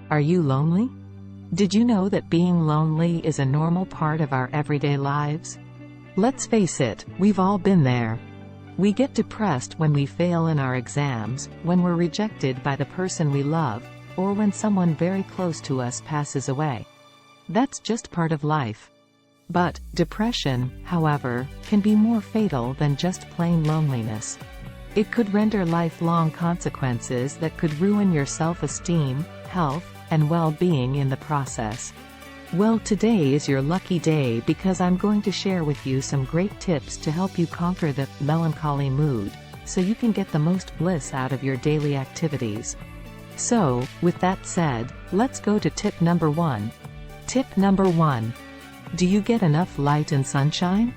Are you lonely? Did you know that being lonely is a normal part of our everyday lives? Let's face it, we've all been there. We get depressed when we fail in our exams, when we're rejected by the person we love, or when someone very close to us passes away. That's just part of life. But depression, however, can be more fatal than just plain loneliness. It could render lifelong consequences that could ruin your self-esteem, health, and well-being in the process. Well, today is your lucky day because I'm going to share with you some great tips to help you conquer the melancholy mood, so you can get the most bliss out of your daily activities. So, with that said, let's go to tip number 1. Tip number 1. Do you get enough light and sunshine?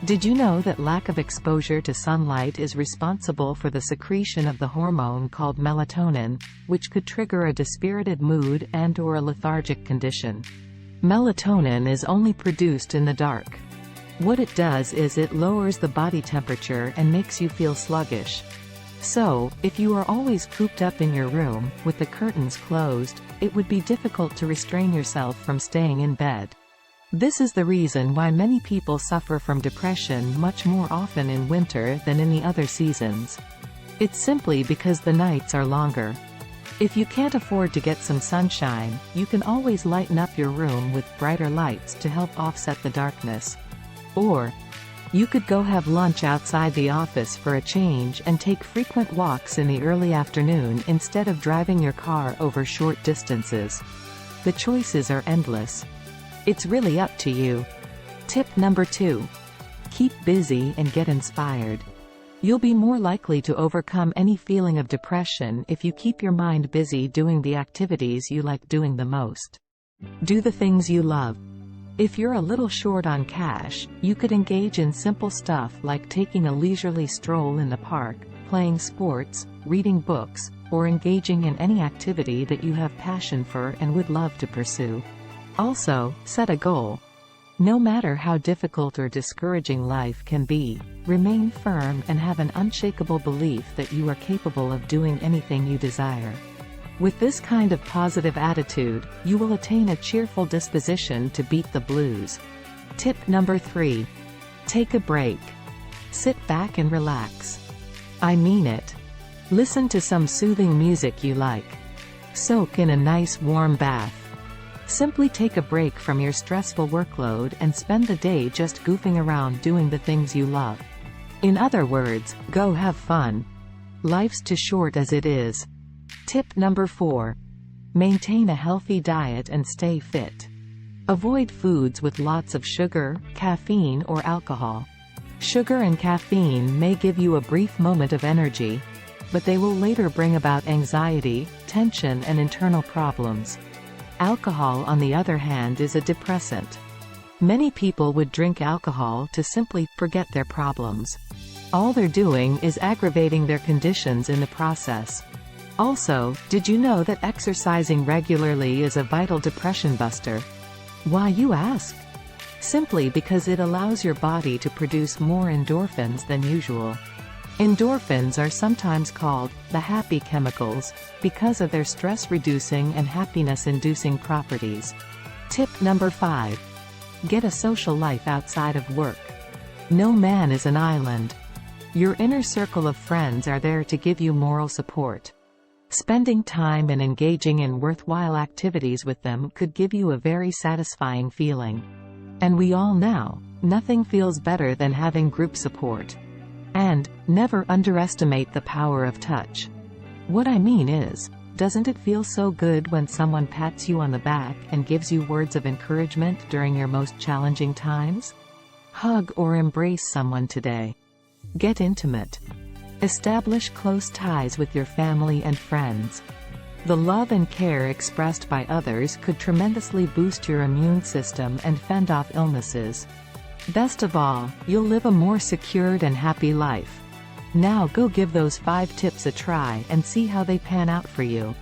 Did you know that lack of exposure to sunlight is responsible for the secretion of the hormone called melatonin, which could trigger a dispirited mood and/or a lethargic condition? Melatonin is only produced in the dark. What it does is it lowers the body temperature and makes you feel sluggish. So, if you are always cooped up in your room, with the curtains closed, it would be difficult to restrain yourself from staying in bed. This is the reason why many people suffer from depression much more often in winter than in the other seasons. It's simply because the nights are longer. If you can't afford to get some sunshine, you can always lighten up your room with brighter lights to help offset the darkness. Or, you could go have lunch outside the office for a change and take frequent walks in the early afternoon instead of driving your car over short distances. The choices are endless. It's really up to you. Tip number 2. Keep busy and get inspired. You'll be more likely to overcome any feeling of depression if you keep your mind busy doing the activities you like doing the most. Do the things you love. If you're a little short on cash, you could engage in simple stuff like taking a leisurely stroll in the park, playing sports, reading books, or engaging in any activity that you have passion for and would love to pursue. Also, set a goal. No matter how difficult or discouraging life can be, remain firm and have an unshakable belief that you are capable of doing anything you desire. With this kind of positive attitude, you will attain a cheerful disposition to beat the blues. Tip number 3. Take a break. Sit back and relax. I mean it. Listen to some soothing music you like. Soak in a nice warm bath. Simply take a break from your stressful workload and spend the day just goofing around doing the things you love. In other words, go have fun. Life's too short as it is. Tip number 4. Maintain a healthy diet and stay fit. Avoid foods with lots of sugar, caffeine, or alcohol. Sugar and caffeine may give you a brief moment of energy, but they will later bring about anxiety, tension, and internal problems. Alcohol, on the other hand, is a depressant. Many people would drink alcohol to simply forget their problems. All they're doing is aggravating their conditions in the process. Also, did you know that exercising regularly is a vital depression buster? Why, you ask? Simply because it allows your body to produce more endorphins than usual. Endorphins are sometimes called the happy chemicals because of their stress-reducing and happiness-inducing properties. Tip number 5. Get a social life outside of work. No man is an island. Your inner circle of friends are there to give you moral support. Spending time and engaging in worthwhile activities with them could give you a very satisfying feeling. And we all know, nothing feels better than having group support. And, never underestimate the power of touch. What I mean is, doesn't it feel so good when someone pats you on the back and gives you words of encouragement during your most challenging times? Hug or embrace someone today. Get intimate. Establish close ties with your family and friends. The love and care expressed by others could tremendously boost your immune system and fend off illnesses. Best of all, you'll live a more secured and happy life. Now go give those 5 tips a try and see how they pan out for you.